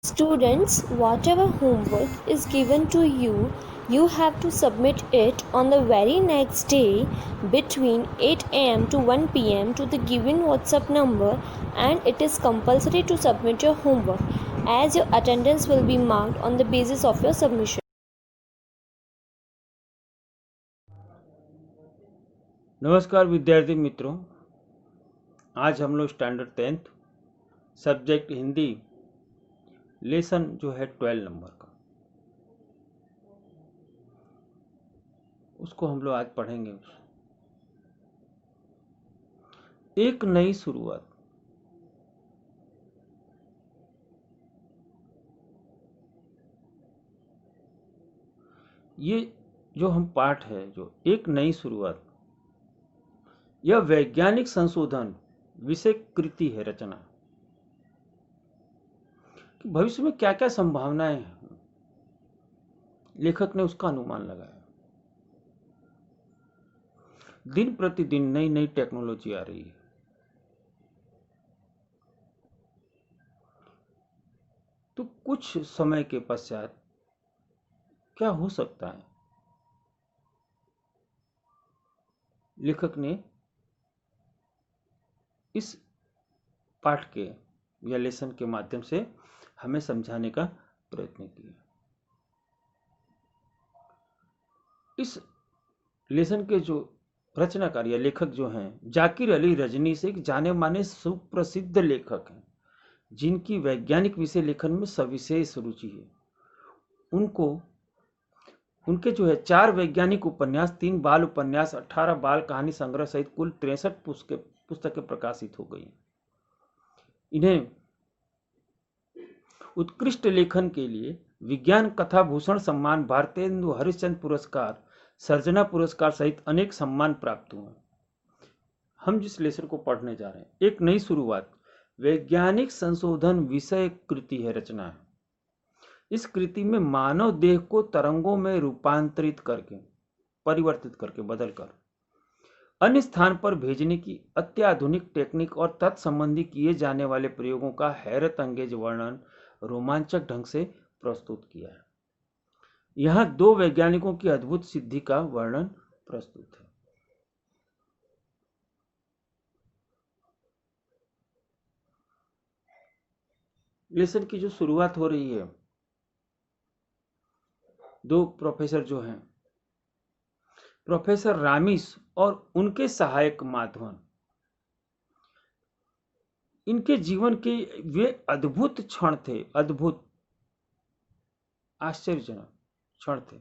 Students, whatever homework is given to you, you have to submit it on the very next day between 8 am to 1 pm to the given WhatsApp number, and it is compulsory to submit your homework as your attendance will be marked on the basis of your submission. नमस्कार विद्यार्थी मित्रों, आज हम लोग standard 10th subject Hindi lesson जो है 12 number का उसको हम लोग आज पढ़ेंगे। एक नई शुरुआत। ये जो हम पाठ है, जो एक नई शुरुआत, यह वैज्ञानिक संशोधन विषय कृति है, रचना। कि भविष्य में क्या क्या संभावनाएं हैं, लेखक ने उसका अनुमान लगाया। दिन प्रतिदिन नई नई टेक्नोलॉजी आ रही है, तो कुछ समय के पश्चात क्या हो सकता है, लेखक ने इस पाठ के या लेसन के माध्यम से हमें समझाने का प्रयत्न किया। इस लेसन के जो रचनाकार या लेखक जो हैं, जाकिर अली रजनी से एक जाने माने सुप्रसिद्ध लेखक हैं, जिनकी वैज्ञानिक विषय लेखन में सविशेष रुचि है। उनके जो है 4 वैज्ञानिक उपन्यास, 3 बाल उपन्यास, 18 बाल कहानी संग्रह सहित कुल 63 पुस्तकें प्रकाशित हो गई। इन्हें उत्कृष्ट लेखन के लिए विज्ञान कथा भूषण सम्मान, भारतेंदु हरिश्चंद्र पुरस्कार, सर्जना पुरस्कार सहित अनेक सम्मान प्राप्त हुए। हम जिस लेसन को पढ़ने जा रहे हैं, एक नई शुरुआत, वैज्ञानिक संशोधन विषय कृति है, रचना है। इस कृति में मानव देह को तरंगों में रूपांतरित करके, परिवर्तित करके, बदलकर अन्य स्थान पर भेजने की अत्याधुनिक टेक्निक और तत्संबंधी किए जाने वाले प्रयोगों का हैरत अंगेज वर्णन रोमांचक ढंग से प्रस्तुत किया है। यहां 2 वैज्ञानिकों की अद्भुत सिद्धि का वर्णन प्रस्तुत है। लेसन की जो शुरुआत हो रही है, 2 प्रोफेसर जो हैं, प्रोफेसर रामिस और उनके सहायक माधवन, इनके जीवन के वे अद्भुत क्षण थे, अद्भुत आश्चर्यजनक क्षण थे।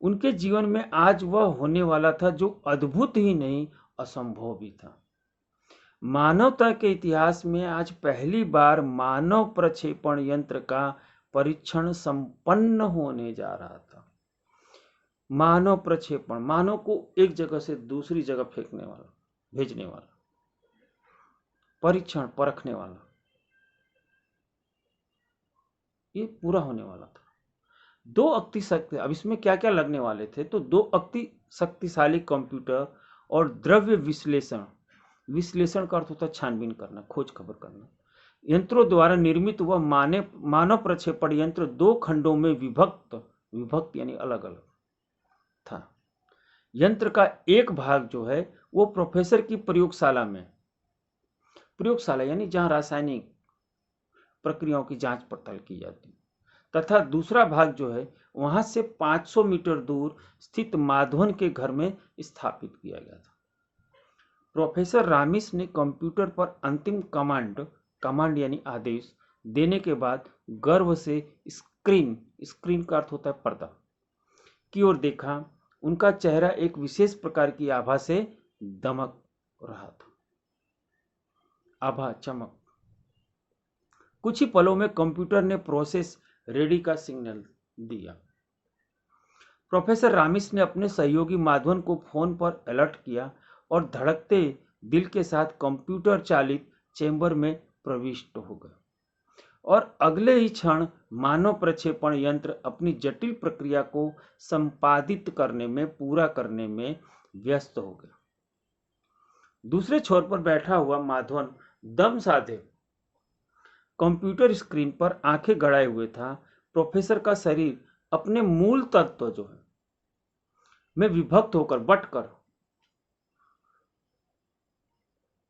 उनके जीवन में आज वह होने वाला था जो अद्भुत ही नहीं, असंभव भी था। मानवता के इतिहास में आज पहली बार मानव प्रक्षेपण यंत्र का परीक्षण संपन्न होने जा रहा था। मानव प्रक्षेपण, मानव को एक जगह से दूसरी जगह फेंकने वाला, भेजने वाला, परीक्षण, परखने वाला, ये पूरा होने वाला था। 2 अति शक्ति, अब इसमें क्या क्या लगने वाले थे, तो 2 अति शक्तिशाली कंप्यूटर और द्रव्य विश्लेषण का अर्थ होता है छानबीन करना, खोज खबर करना, यंत्रों द्वारा निर्मित वह मानव प्रक्षेपण यंत्र 2 खंडों में विभक्त यानी अलग अलग था। यंत्र का एक भाग जो है वो प्रोफेसर की प्रयोगशाला यानी जहां रासायनिक प्रक्रियाओं की जांच पड़ताल की जाती, तथा दूसरा भाग जो है वहां से 500 मीटर दूर स्थित माधवन के घर में स्थापित किया गया था। प्रोफेसर रामिस ने कंप्यूटर पर अंतिम कमांड यानी आदेश देने के बाद गर्व से स्क्रीन का अर्थ होता है पर्दा की ओर देखा। उनका चेहरा एक विशेष प्रकार की आभा से दमक रहा था। आभा, चमक। कुछ ही पलों में कंप्यूटर ने प्रोसेस रेडी का सिग्नल दिया। प्रोफेसर रामिस ने अपने सहयोगी माधवन को फोन पर अलर्ट किया और धड़कते दिल के साथ कंप्यूटर चालित चेंबर में प्रविष्ट हो गए, और अगले ही क्षण मानव प्रक्षेपण यंत्र अपनी जटिल प्रक्रिया को संपादित पूरा करने में व्यस्त हो गया। दूसरे छोर पर बैठा हुआ माधवन दम साधे कंप्यूटर स्क्रीन पर आंखें गड़ाए हुए था। प्रोफेसर का शरीर अपने मूल तत्व जो है में विभक्त होकर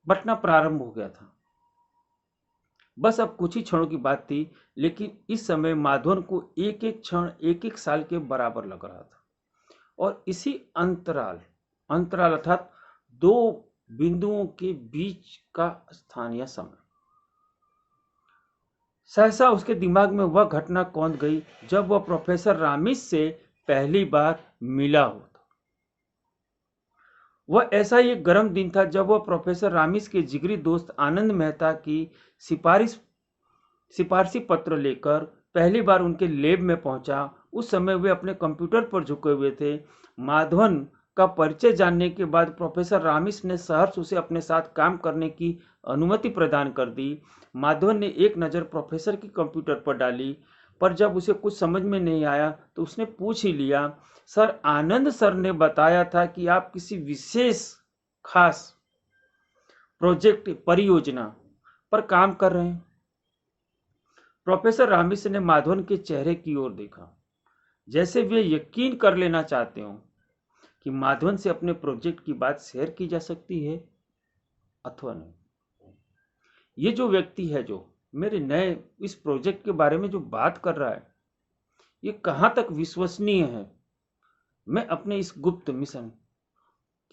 बटना प्रारंभ हो गया था। बस अब कुछ ही क्षणों की बात थी, लेकिन इस समय माधवन को एक एक क्षण एक एक साल के बराबर लग रहा था। और इसी अंतराल अंतराल अर्थात दो बिंदुओं के बीच का स्थान या समय, सहसा उसके दिमाग में वह घटना कौंध गई जब वह प्रोफेसर रामिस से पहली बार मिला होता। वह ऐसा ही एक गर्म दिन था जब वह प्रोफेसर रामिस के जिगरी दोस्त आनंद मेहता की सिफारसी पत्र लेकर पहली बार उनके लैब में पहुंचा। उस समय वे अपने कंप्यूटर पर झुके हुए थे। माधवन का परिचय जानने के बाद प्रोफेसर रामिस ने सहर्ष उसे अपने साथ काम करने की अनुमति प्रदान कर दी। माधवन ने एक नज़र प्रोफेसर की कंप्यूटर पर डाली, पर जब उसे कुछ समझ में नहीं आया तो उसने पूछ ही लिया, सर, आनंद सर ने बताया था कि आप किसी विशेष खास प्रोजेक्ट परियोजना पर काम कर रहे हैं। प्रोफेसर रामिस ने माधवन के चेहरे की ओर देखा, जैसे वे यकीन कर लेना चाहते हो कि माधवन से अपने प्रोजेक्ट की बात शेयर की जा सकती है अथवा नहीं। ये जो व्यक्ति है जो मेरे नए इस प्रोजेक्ट के बारे में जो बात कर रहा है, ये कहाँ तक विश्वसनीय है? मैं अपने इस गुप्त मिशन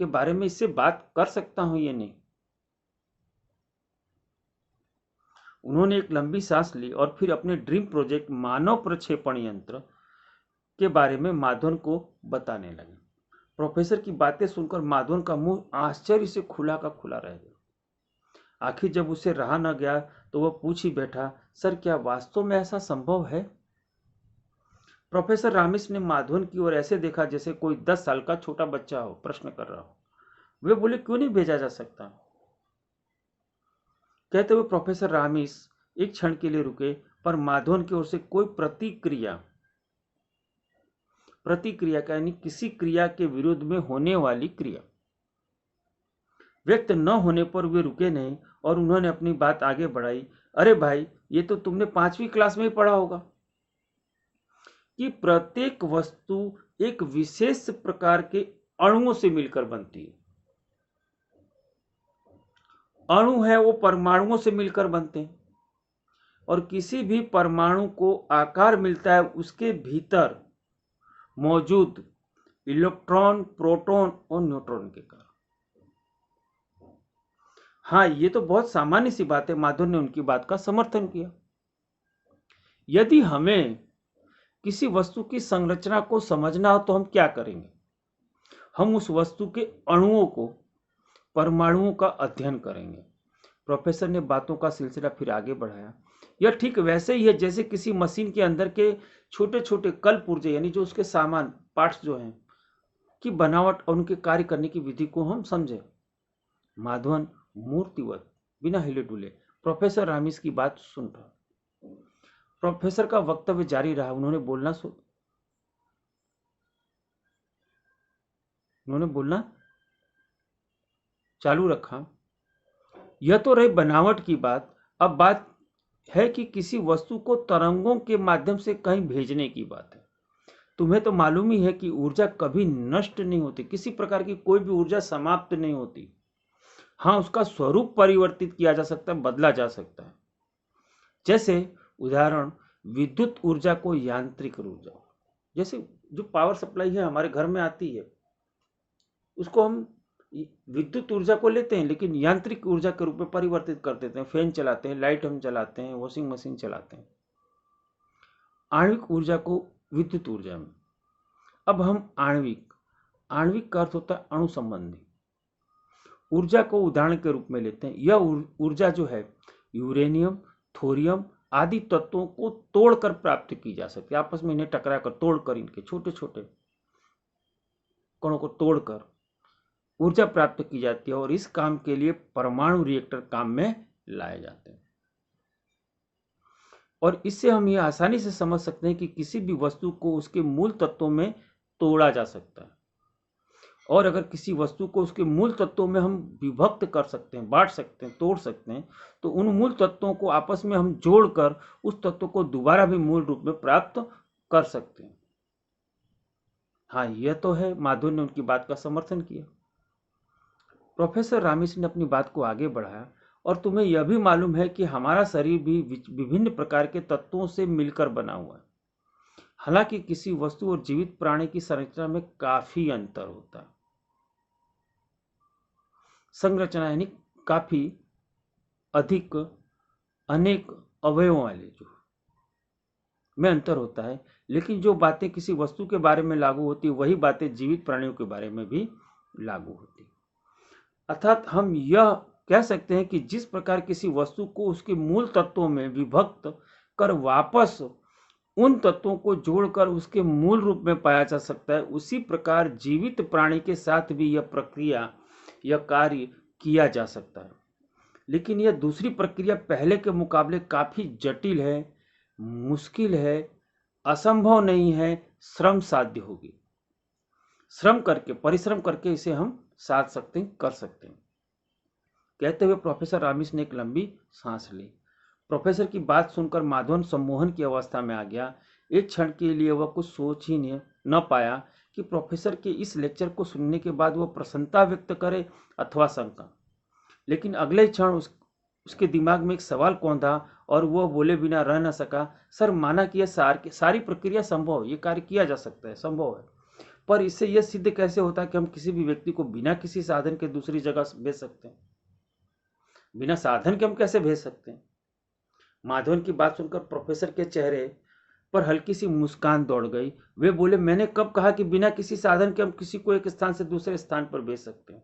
के बारे में इससे बात कर सकता हूं या नहीं? उन्होंने एक लंबी सांस ली और फिर अपने ड्रीम प्रोजेक्ट मानव प्रक्षेपण यंत्र के बारे में माधवन को बताने लगे। प्रोफेसर की बातें सुनकर माधवन का मुंह आश्चर्य से खुला का खुला रह गया। आखिर जब उसे रहा न गया तो वह पूछ ही बैठा, सर, क्या वास्तव में ऐसा संभव है? प्रोफेसर रामिस ने माधवन की ओर ऐसे देखा जैसे कोई 10 साल का छोटा बच्चा हो प्रश्न कर रहा हो। वे बोले, क्यों नहीं भेजा जा सकता? कहते हुए प्रोफेसर रामिस एक क्षण के लिए रुके, पर माधवन की ओर से कोई प्रतिक्रिया का यानी किसी क्रिया के विरुद्ध में होने वाली क्रिया व्यक्त न होने पर वे रुके नहीं और उन्होंने अपनी बात आगे बढ़ाई। अरे भाई, ये तो तुमने 5वीं क्लास में ही पढ़ा होगा कि प्रत्येक वस्तु एक विशेष प्रकार के अणुओं से मिलकर बनती है। अणु है वो परमाणुओं से मिलकर बनते हैं और किसी भी परमाणु को आकार मिलता है उसके भीतर मौजूद इलेक्ट्रॉन, प्रोटॉन और न्यूट्रॉन के कारण। हाँ, ये तो बहुत सामान्य सी बात है। माधवन ने उनकी बात का समर्थन किया। यदि हमें किसी वस्तु की संरचना को समझना हो तो हम क्या करेंगे? हम उस वस्तु के अणुओं को, परमाणुओं का अध्ययन करेंगे। प्रोफेसर ने बातों का सिलसिला फिर आगे बढ़ाया। यह ठीक वैसे ही है जैसे किसी मशीन के अंदर के छोटे छोटे कल पुर्जे यानी जो उसके सामान पार्ट्स जो हैं की बनावट और उनके कार्य करने की विधि को हम समझें। माधवन मूर्तिवत बिना हिले डुले प्रोफेसर रामिस की बात सुन रहा। प्रोफेसर का वक्तव्य जारी रहा। उन्होंने बोलना चालू रखा। यह तो रही बनावट की बात। अब बात है कि किसी वस्तु को तरंगों के माध्यम से कहीं भेजने की बात है। तुम्हें तो मालूम ही है कि ऊर्जा कभी नष्ट नहीं होती। किसी प्रकार की कोई भी ऊर्जा समाप्त नहीं होती। हाँ, उसका स्वरूप परिवर्तित किया जा सकता है, बदला जा सकता है। जैसे उदाहरण, विद्युत ऊर्जा को यांत्रिक ऊर्जा, जैसे जो पावर सप्लाई है हमारे घर में आती है, उसको हम विद्युत ऊर्जा को लेते हैं लेकिन यांत्रिक ऊर्जा के रूप में परिवर्तित कर देते हैं। फैन चलाते हैं, लाइट हम चलाते हैं, वॉशिंग मशीन चलाते हैं। आणविक ऊर्जा को विद्युत ऊर्जा में। अब हम आणविक का अर्थ होता है अणु संबंधी ऊर्जा को उदाहरण के रूप में लेते हैं। यह ऊर्जा जो है यूरेनियम, थोरियम आदि तत्वों को तोड़कर प्राप्त की जा सकती है। आपस में इन्हें टकराकर, तोड़कर, इनके छोटे छोटे कणों को तोड़कर ऊर्जा प्राप्त की जाती है और इस काम के लिए परमाणु रिएक्टर काम में लाए जाते हैं। और इससे हम ये आसानी से समझ सकते हैं कि किसी भी वस्तु को उसके मूल तत्वों में तोड़ा जा सकता है और अगर किसी वस्तु को उसके मूल तत्वों में हम विभक्त कर सकते हैं, बांट सकते हैं, तोड़ सकते हैं, तो उन मूल तत्वों को आपस में हम जोड़कर उस तत्व को दोबारा भी मूल रूप में प्राप्त कर सकते हैं। हाँ, यह तो है, माधव ने उनकी बात का समर्थन किया। प्रोफेसर रामिस ने अपनी बात को आगे बढ़ाया, और तुम्हें यह भी मालूम है कि हमारा शरीर भी विभिन्न प्रकार के तत्वों से मिलकर बना हुआ है। हालांकि किसी वस्तु और जीवित प्राणी की संरचना में काफी अंतर होता है। संरचना यानी काफी अधिक अनेक अवयवों वाले जो में अंतर होता है, लेकिन जो बातें किसी वस्तु के बारे में लागू होती है वही बातें जीवित प्राणियों के बारे में भी लागू होती। अर्थात हम यह कह सकते हैं कि जिस प्रकार किसी वस्तु को उसके मूल तत्वों में विभक्त कर वापस उन तत्वों को जोड़कर उसके मूल रूप में पाया जा सकता है, उसी प्रकार जीवित प्राणी के साथ भी यह प्रक्रिया, यह कार्य किया जा सकता है। लेकिन यह दूसरी प्रक्रिया पहले के मुकाबले काफी जटिल है, मुश्किल है, असंभव नहीं है, श्रम साध्य होगी। श्रम करके, परिश्रम करके इसे हम साध सकते हैं, कर सकते हैं। कहते हुए प्रोफेसर रामिस ने एक लंबी सांस ली। प्रोफेसर की बात सुनकर माधवन सम्मोहन की अवस्था में आ गया। एक क्षण के लिए वह कुछ सोच ही न पाया कि प्रोफेसर के इस लेक्चर को सुनने के बाद वह प्रसन्नता व्यक्त करे अथवा शंका। लेकिन अगले क्षण उसके दिमाग में एक सवाल कौंधा और वह बोले बिना रह न सका, सर, माना कि यह सारी प्रक्रिया संभव है, ये कार्य किया जा सकता है, संभव है, पर इससे यह सिद्ध कैसे होता है कि हम किसी भी व्यक्ति को बिना किसी साधन के दूसरी जगह भेज सकते हैं? बिना साधन के हम कैसे भेज सकते हैं? माधवन की बात सुनकर प्रोफेसर के चेहरे पर हल्की सी मुस्कान दौड़ गई। वे बोले, मैंने कब कहा कि बिना किसी साधन के हम किसी को एक स्थान से दूसरे स्थान पर भेज सकते हैं?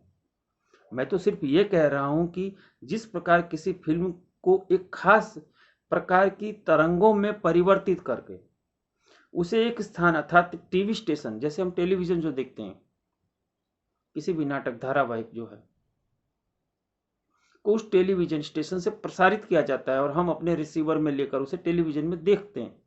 मैं तो सिर्फ ये कह रहा हूं कि जिस प्रकार किसी फिल्म को एक खास प्रकार की तरंगों में परिवर्तित करके उसे एक स्थान अर्थात टीवी स्टेशन, जैसे हम टेलीविजन जो देखते हैं, किसी भी नाटक धारावाहिक जो है को उस टेलीविजन स्टेशन से प्रसारित किया जाता है और हम अपने रिसीवर में लेकर उसे टेलीविजन में देखते हैं।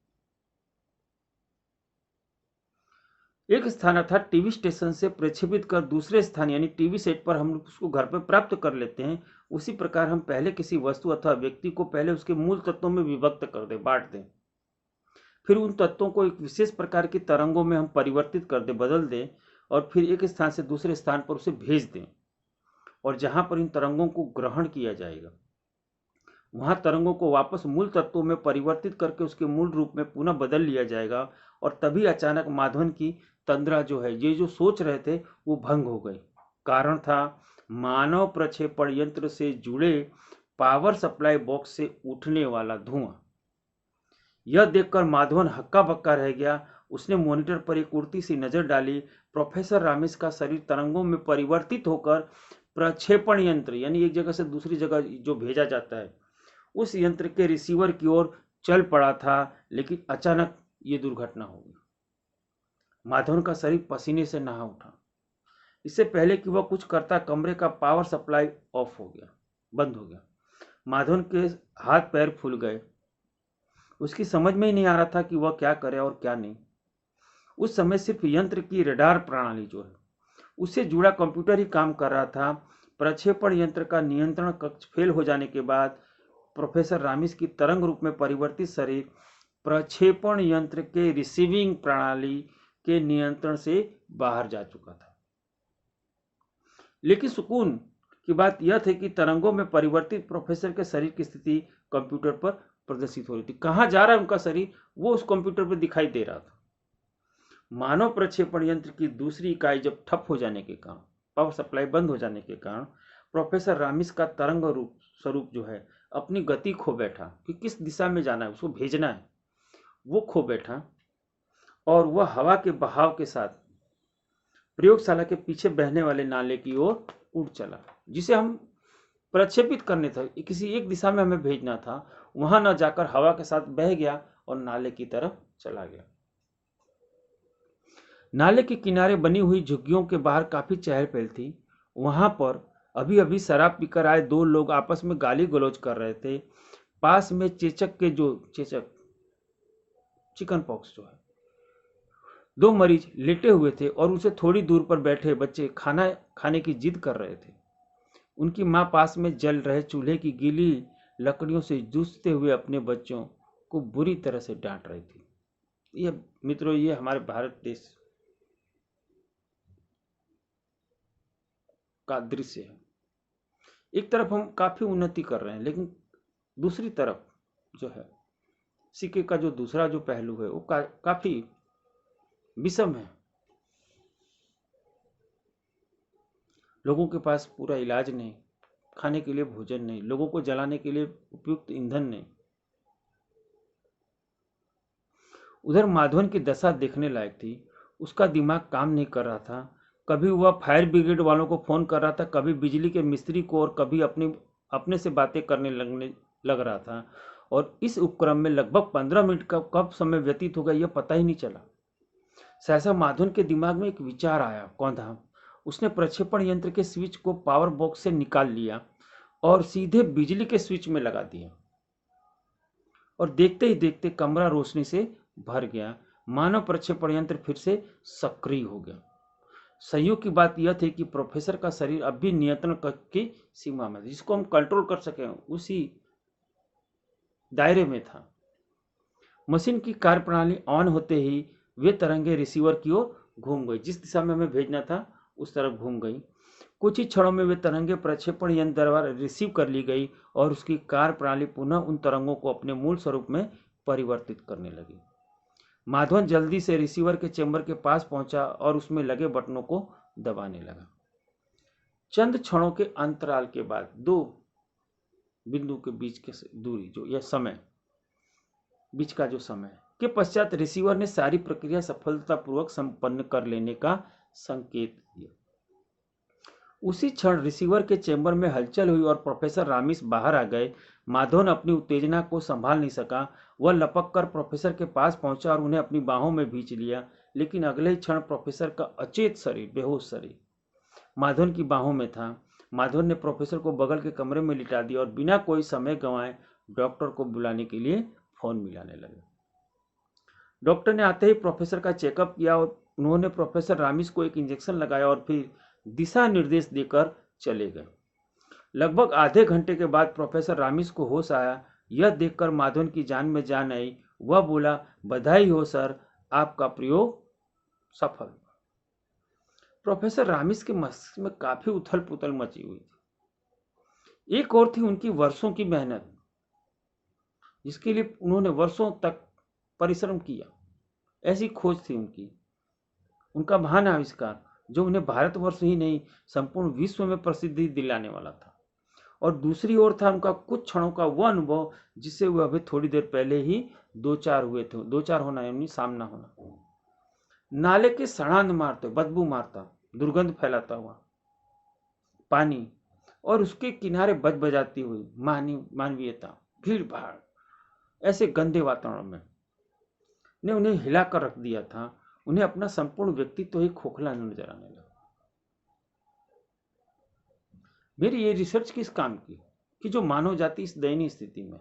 एक स्थान अर्थात टीवी स्टेशन से प्रक्षेपित कर दूसरे स्थान यानी टीवी सेट पर हम उसको घर पर प्राप्त कर लेते हैं। उसी प्रकार हम पहले किसी वस्तु अथवा व्यक्ति को पहले उसके मूल तत्वों में विभक्त कर दें, बांट दें, फिर उन तत्वों को एक विशेष प्रकार की तरंगों में हम परिवर्तित कर दें, बदल दें, और फिर एक स्थान से दूसरे स्थान पर उसे भेज दें। और जहां पर इन तरंगों को ग्रहण किया जाएगा वहां तरंगों को वापस मूल तत्वों में परिवर्तित करके उसके मूल रूप में पुनः बदल लिया जाएगा। और तभी अचानक माधवन की तंद्रा जो है, ये जो सोच रहे थे, वो भंग हो गई। कारण था मानव प्रक्षेपण यंत्र से जुड़े पावर सप्लाई बॉक्स से उठने वाला धुआं। यह देखकर माधवन हक्का बक्का रह गया। उसने मॉनिटर पर एक उड़ती सी नजर डाली। प्रोफेसर रामिस का शरीर तरंगों में परिवर्तित होकर प्रक्षेपण यंत्र यानी एक जगह से दूसरी जगह जो भेजा जाता है उस यंत्र के रिसीवर की ओर चल पड़ा था। लेकिन अचानक ये दुर्घटना हो गई। माधवन का शरीर पसीने से नहा उठा। इससे पहले कि वह कुछ करता, कमरे का पावर सप्लाई ऑफ हो गया, बंद हो गया। माधवन के हाथ पैर फूल गए। उसकी समझ में ही नहीं आ रहा था कि वह क्या करे और क्या नहीं। उस समय सिर्फ यंत्र की रडार प्रणाली जो है उससे जुड़ा कंप्यूटर ही काम कर रहा था। प्रक्षेपण यंत्र का नियंत्रण कक्ष फेल हो जाने के बाद प्रोफेसर रामिस की तरंग रूप में परिवर्तित शरीर प्रक्षेपण यंत्र के रिसीविंग प्रणाली के नियंत्रण से बाहर जा चुका था। लेकिन सुकून की बात यह थी कि तरंगों में परिवर्तित प्रोफेसर के शरीर की स्थिति कंप्यूटर पर प्रदर्शित हो रही थी। कहां जा रहा है उनका शरीर, वो उस कंप्यूटर पर दिखाई दे रहा था। मानव प्रक्षेपण यंत्र की दूसरी इकाई जब ठप हो जाने के कारण, पावर सप्लाई बंद हो जाने के कारण, प्रोफेसर रामिस का तरंग रूप स्वरूप जो है अपनी गति खो बैठा कि किस दिशा में जाना है, उसको भेजना है, वो खो बैठा। और वह हवा के बहाव के साथ प्रयोगशाला के पीछे बहने वाले नाले की ओर उड़ चला, जिसे हम प्रक्षेपित करने था, किसी एक दिशा में हमें भेजना था। वहां न जाकर हवा के साथ बह गया और नाले की तरफ चला गया। नाले के किनारे बनी हुई झुग्गियों के बाहर काफी चहल पहल थी। वहां पर अभी अभी शराब पीकर आए दो लोग आपस में गाली गलौज कर रहे थे। पास में चेचक चिकन पॉक्स जो है दो मरीज लेटे हुए थे और उनसे थोड़ी दूर पर बैठे बच्चे खाना खाने की जिद कर रहे थे। उनकी माँ पास में जल रहे चूल्हे की गीली लकड़ियों से जूझते हुए अपने बच्चों को बुरी तरह से डांट रही थी। ये मित्रों, ये हमारे भारत देश का दृश्य है। एक तरफ हम काफी उन्नति कर रहे हैं, लेकिन दूसरी तरफ जो है सिक्के का जो दूसरा जो पहलू है वो काफी विषम है। लोगों के पास पूरा इलाज नहीं, खाने के लिए भोजन नहीं, लोगों को जलाने के लिए उपयुक्त ईंधन नहीं। उधर माधवन की दशा देखने लायक थी। उसका दिमाग काम नहीं कर रहा था। कभी वह फायर ब्रिगेड वालों को फोन कर रहा था, कभी बिजली के मिस्त्री को, और कभी अपने से बातें करने लग रहा था। और इस उपक्रम में लगभग 15 मिनट का कब समय व्यतीत हो गया यह पता ही नहीं चला। सहसा माधवन के दिमाग में एक विचार आया। कौन था? उसने प्रक्षेपण यंत्र के स्विच को पावर बॉक्स से निकाल लिया और सीधे बिजली के स्विच में लगा दिया, और देखते ही देखते कमरा रोशनी से भर गया। मानव प्रक्षेपण यंत्र फिर से सक्रिय हो गया। संयोग की बात यह थी कि प्रोफेसर का शरीर अब भी नियंत्रण की सीमा में, जिसको हम कंट्रोल कर सके, उसी दायरे में था। मशीन की कार्यप्रणाली ऑन होते ही वे तरंगे रिसीवर की ओर घूम गई। जिस दिशा में हमें भेजना था उस तरफ घूम गई। कुछ ही क्षणों में वे तरंगे प्रक्षेपण यंत्र द्वारा रिसीव कर ली गई और उसकी कार्यप्रणाली पुनः उन तरंगों को अपने मूल स्वरूप में परिवर्तित करने लगी। माधवन जल्दी से रिसीवर के चेंबर के पास पहुंचा और उसमें लगे बटनों को दबाने लगा। चंद क्षणों के अंतराल के बाद दो बिंदु के बीच के दूरी, जो यह समय बीच का जो समय के पश्चात रिसीवर ने सारी प्रक्रिया सफलतापूर्वक संपन्न कर लेने का संकेत दिया। उसी क्षण रिसीवर के चेंबर में हलचल हुई और प्रोफेसर रामिस बाहर आ गए। माधवन अपनी उत्तेजना को संभाल नहीं सका। वह लपक कर प्रोफेसर के पास पहुंचा और उन्हें अपनी बाहों में भींच लिया, लेकिन अगले ही क्षण प्रोफेसर का अचेत शरीर, बेहोश शरीर माधवन की बाहों में था। माधवन ने प्रोफेसर को बगल के कमरे में लिटा दिया और बिना कोई समय गंवाए डॉक्टर को बुलाने के लिए फोन मिलाने लगे। डॉक्टर ने आते ही प्रोफेसर का चेकअप किया और उन्होंने प्रोफेसर रामिस को एक इंजेक्शन लगाया और फिर दिशा निर्देश देकर चले गए। लगभग आधे घंटे के बाद प्रोफेसर रामिस को होश आया। यह देखकर माधवन की जान में जान आई। वह बोला, बधाई हो सर, आपका प्रयोग सफल। प्रोफेसर रामिस के मस्तिष्क में काफी उथल पुथल मची हुई थी। एक और थी उनकी वर्षों की मेहनत, जिसके लिए उन्होंने वर्षों तक परिश्रम किया। ऐसी खोज थी उनकी, उनका महान आविष्कार, जो उन्हें भारतवर्ष ही नहीं संपूर्ण विश्व में प्रसिद्धि दिलाने वाला था। और दूसरी ओर था उनका कुछ क्षणों का वह अनुभव जिससे वह अभी थोड़ी देर पहले ही दो चार हुए थे। दो चार होना यानी सामना होना। नाले के सड़ांध मारते, बदबू मारता, दुर्गंध फैलाता हुआ पानी और उसके किनारे बज बजाती हुई मानवीयता, भीड़ भाड़, ऐसे गंदे वातावरण में ने उन्हें हिला कर रख दिया था। उन्हें अपना संपूर्ण व्यक्तित्व ही खोखला नजर आने लगा। मेरी ये रिसर्च किस काम की कि जो मानव जाति इस दयनीय स्थिति में।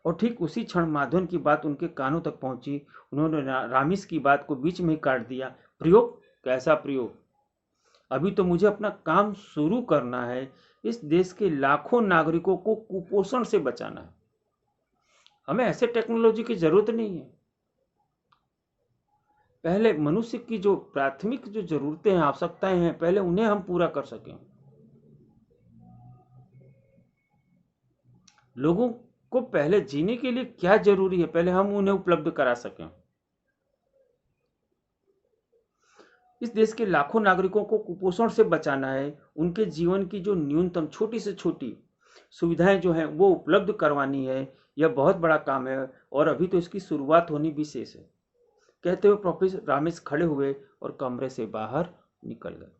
और ठीक उसी क्षण माधवन की बात उनके कानों तक पहुंची। उन्होंने रामिस की बात को बीच में ही काट दिया। प्रयोग? कैसा प्रयोग? अभी तो मुझे अपना काम शुरू करना है। इस देश के लाखों नागरिकों को कुपोषण से बचाना है। हमें ऐसे टेक्नोलॉजी की जरूरत नहीं है। पहले मनुष्य की जो प्राथमिक जो जरूरतें हैं, आवश्यकताएं हैं, पहले उन्हें हम पूरा कर सकें। लोगों को पहले जीने के लिए क्या जरूरी है, पहले हम उन्हें उपलब्ध करा सकें। इस देश के लाखों नागरिकों को कुपोषण से बचाना है। उनके जीवन की जो न्यूनतम छोटी से छोटी सुविधाएं जो हैं वो उपलब्ध करवानी है। यह बहुत बड़ा काम है और अभी तो इसकी शुरुआत होनी भी शेष है। कहते हुए प्रोफेसर रामिस खड़े हुए और कमरे से बाहर निकल गए।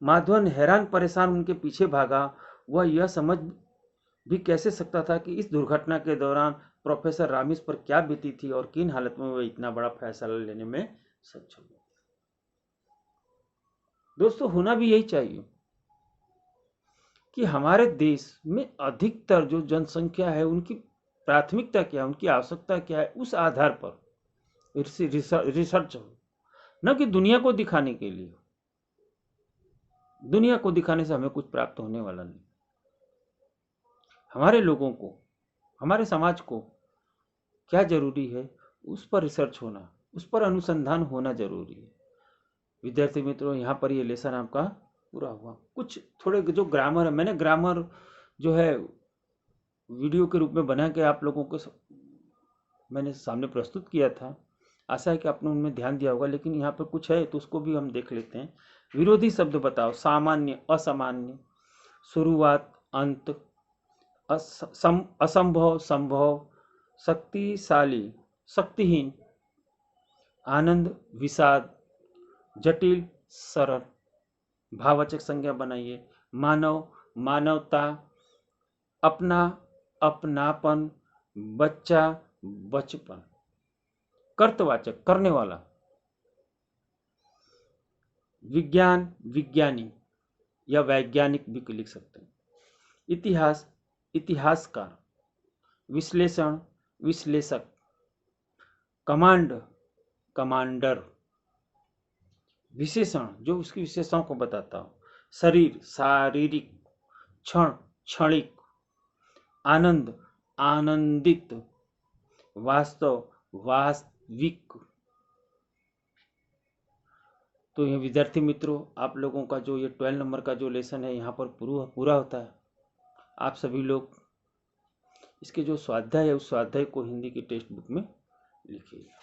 माधवन हैरान परेशान उनके पीछे भागा। वह यह समझ भी कैसे सकता था कि इस दुर्घटना के दौरान प्रोफेसर रामिस पर क्या बीती थी और किन हालत में वह इतना बड़ा फैसला लेने में सक्षम हुआ। दोस्तों, होना भी यही चाहिए कि हमारे देश में अधिकतर जो जनसंख्या है उनकी प्राथमिकता क्या है, उनकी आवश्यकता क्या है, उस आधार पर रिसर्च हो, न कि दुनिया को दिखाने के लिए। दुनिया को दिखाने से हमें कुछ प्राप्त होने वाला नहीं। हमारे लोगों को, हमारे समाज को क्या जरूरी है, उस पर रिसर्च होना, उस पर अनुसंधान होना जरूरी है। विद्यार्थी मित्रों, यहाँ पर ये लेसन आपका पूरा हुआ। कुछ थोड़े जो ग्रामर है, मैंने ग्रामर जो है वीडियो के रूप में बना के आप लोगों को मैंने सामने प्रस्तुत किया था। आशा है कि आपने उनमें ध्यान दिया होगा, लेकिन यहाँ पर कुछ है तो उसको भी हम देख लेते हैं। विरोधी शब्द बताओ। सामान्य, असामान्य, शुरुआत, अंत, असंभव, संभव, शक्तिशाली, शक्तिहीन, आनंद, विषाद, जटिल, सरल। भाववाचक संज्ञा बनाइए। मानव, मानवता, अपना, अपनापन, बच्चा, बचपन। कर्तवाचक, करने वाला। विज्ञान, विज्ञानी या वैज्ञानिक भी लिख सकते हैं। इतिहास, इतिहासकार। विश्लेषण, विश्लेषक। Command, commander. विशेषण, जो उसकी विशेषताओं को बताता हो। शरीर, शारीरिक। क्षण, क्षणिक। आनंद, आनंदित। वास्तव, वास्तविक। तो ये विद्यार्थी मित्रों, आप लोगों का जो ये 12 नंबर का जो लेसन है यहाँ पर पूरा होता है। आप सभी लोग इसके जो स्वाध्याय है उस स्वाध्याय को हिंदी की टेक्स्ट बुक में लिखिएगा।